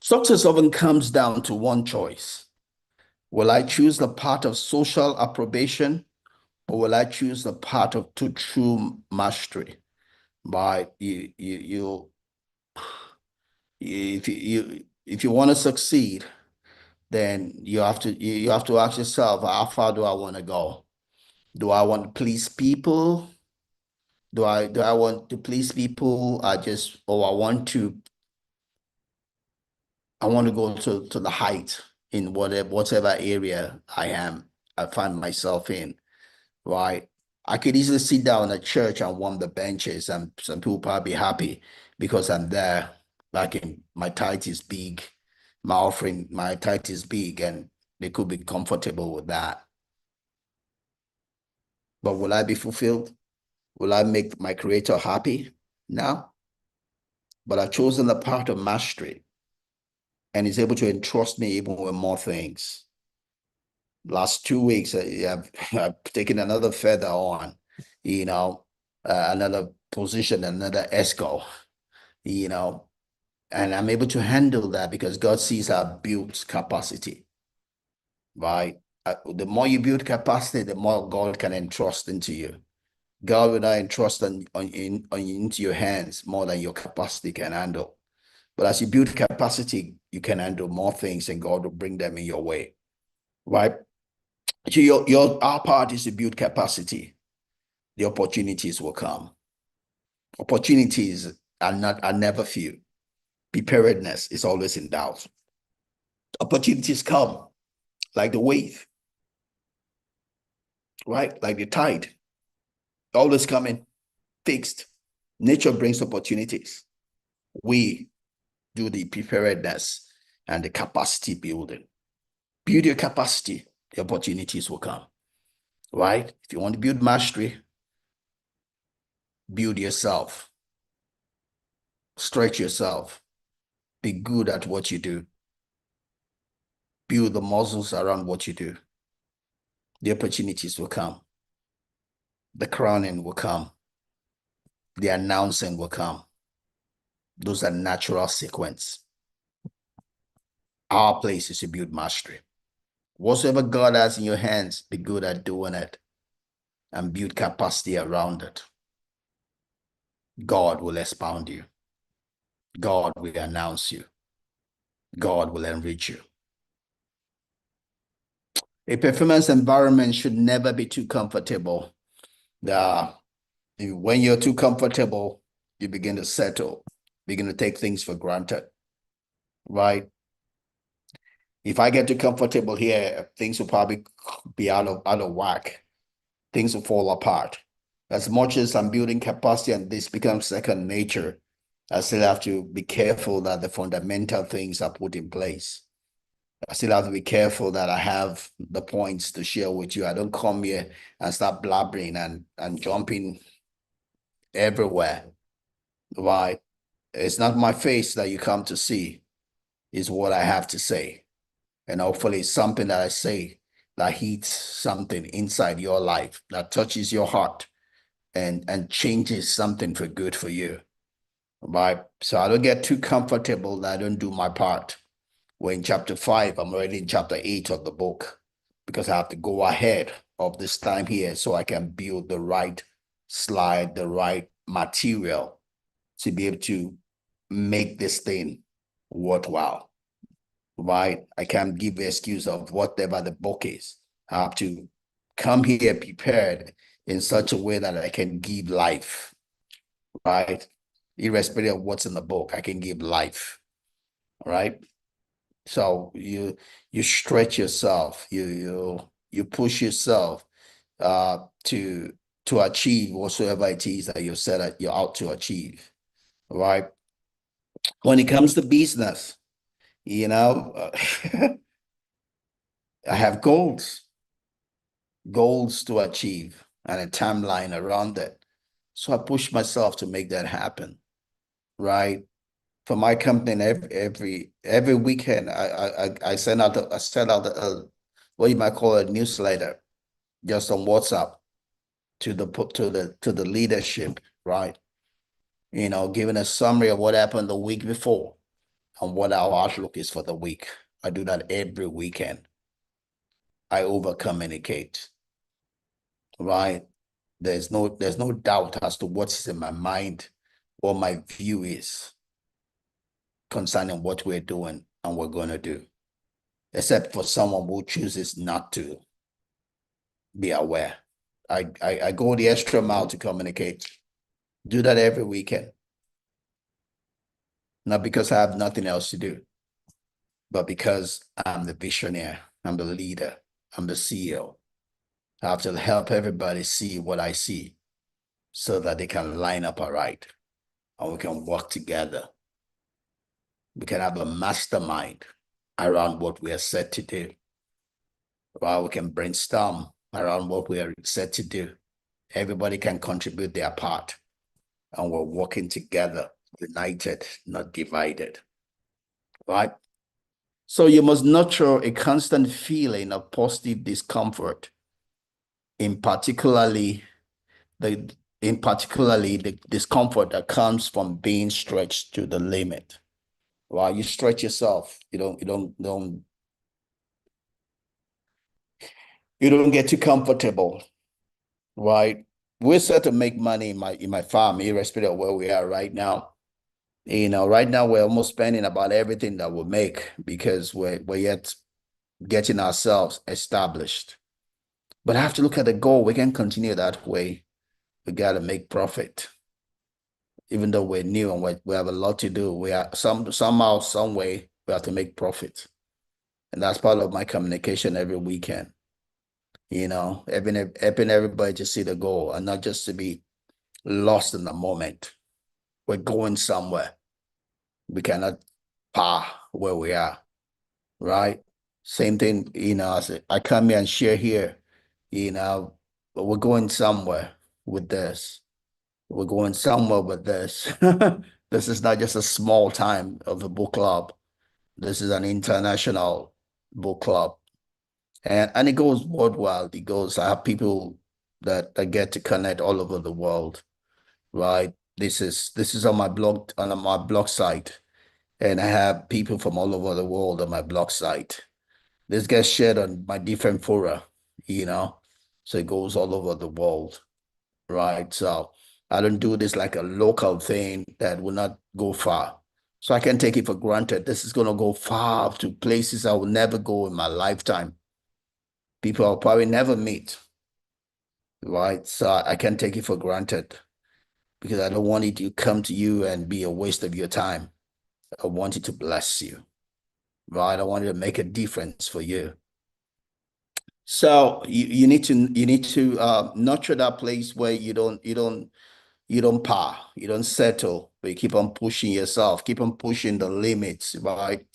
Success often comes down to one choice. Will I choose the path of social approbation or will I choose the path of to true mastery? By if you want to succeed, then you have to ask yourself, how far do I want to go? Do I want to please people? Do I want to please people? I want to go to the height in whatever area I find myself in, right? I could easily sit down at church and warm the benches, and some people probably happy because I'm there. Like my tithe is big, my tithe is big, and they could be comfortable with that. But will I be fulfilled? Will I make my creator happy? No. But I've chosen the path of mastery, and he's able to entrust me even with more things. Last 2 weeks, I've taken another feather on, you know, another position, another ESCO, you know, and I'm able to handle that because God sees our built capacity, right? The more you build capacity, the more God can entrust into you. God will not entrust into your hands more than your capacity can handle. But as you build capacity, you can handle more things and God will bring them in your way, right? So our part is to build capacity. The opportunities will come. Opportunities are never few. Preparedness is always in doubt. Opportunities come like the wave, right? Like the tide, always coming fixed. Nature brings opportunities. We do the preparedness and the capacity building. Build your capacity, the opportunities will come, right? If you want to build mastery, build yourself, stretch yourself, be good at what you do, build the muscles around what you do. The opportunities will come, the crowning will come, the announcing will come. Those are natural sequence. Our place is to build mastery. Whatsoever God has in your hands, be good at doing it and build capacity around it. God will expound you. God will announce you. God will enrich you. A performance environment should never be too comfortable. When you're too comfortable, you begin to settle, begin to take things for granted, right? If I get too comfortable here, things will probably be out of whack. Things will fall apart. As much as I'm building capacity and this becomes second nature, I still have to be careful that the fundamental things are put in place. I still have to be careful that I have the points to share with you. I don't come here and start blabbering and jumping everywhere. Right? It's not my face that you come to see, it's what I have to say. And hopefully it's something that I say that hits something inside your life, that touches your heart and changes something for good for you. Right? So I don't get too comfortable that I don't do my part. We're in chapter 5, I'm already in chapter 8 of the book because I have to go ahead of this time here so I can build the right slide, the right material to be able to make this thing worthwhile, right? I can't give the excuse of whatever the book is. I have to come here prepared in such a way that I can give life, right? Irrespective of what's in the book, I can give life, right? So you stretch yourself, you push yourself to achieve whatsoever it is that you said that you're out to achieve, right? When it comes to business, you know, I have goals to achieve and a timeline around it. So I push myself to make that happen, right? For my company, every weekend, I send out what you might call a newsletter just on WhatsApp to the leadership, right? Giving a summary of what happened the week before, and what our outlook is for the week. I do that every weekend. I over communicate, right? There's no doubt as to what's in my mind, what my view is concerning what we're doing and we're going to do, except for someone who chooses not to be aware. I go the extra mile to communicate. Do that every weekend. Not because I have nothing else to do, but because I'm the visionary, I'm the leader, I'm the CEO. I have to help everybody see what I see so that they can line up all right and we can work together. We can have a mastermind around what we are set to do. While we can brainstorm around what we are set to do. Everybody can contribute their part and we're working together, united, not divided, right? So you must nurture a constant feeling of positive discomfort, in particularly the discomfort that comes from being stretched to the limit. While you stretch yourself, you don't get too comfortable, right? We're set to make money in my farm, irrespective of where we are right now. Right now we're almost spending about everything that we make because we're yet getting ourselves established. But I have to look at the goal. We can continue that way. We got to make profit. Even though we're new and we have a lot to do, we are somehow, some way, we have to make profit. And that's part of my communication every weekend. Helping everybody to see the goal and not just to be lost in the moment. We're going somewhere. We cannot par where we are, right? Same thing, as I come here and share here, but we're going somewhere with this. We're going somewhere with this. This is not just a small time of a book club. This is an international book club. And it goes worldwide. I have people that get to connect all over the world, right? This is on my blog site. And I have people from all over the world on my blog site. This gets shared on my different fora, you know, so it goes all over the world, right? So I don't do this like a local thing that will not go far. So I can take it for granted. This is going to go far to places I will never go in my lifetime. People I'll probably never meet, right? So I can take it for granted because I don't want it to come to you and be a waste of your time. I want it to bless you, right? I want it to make a difference for you. So you need to nurture that place where you don't settle, but you keep on pushing yourself, keep on pushing the limits, right?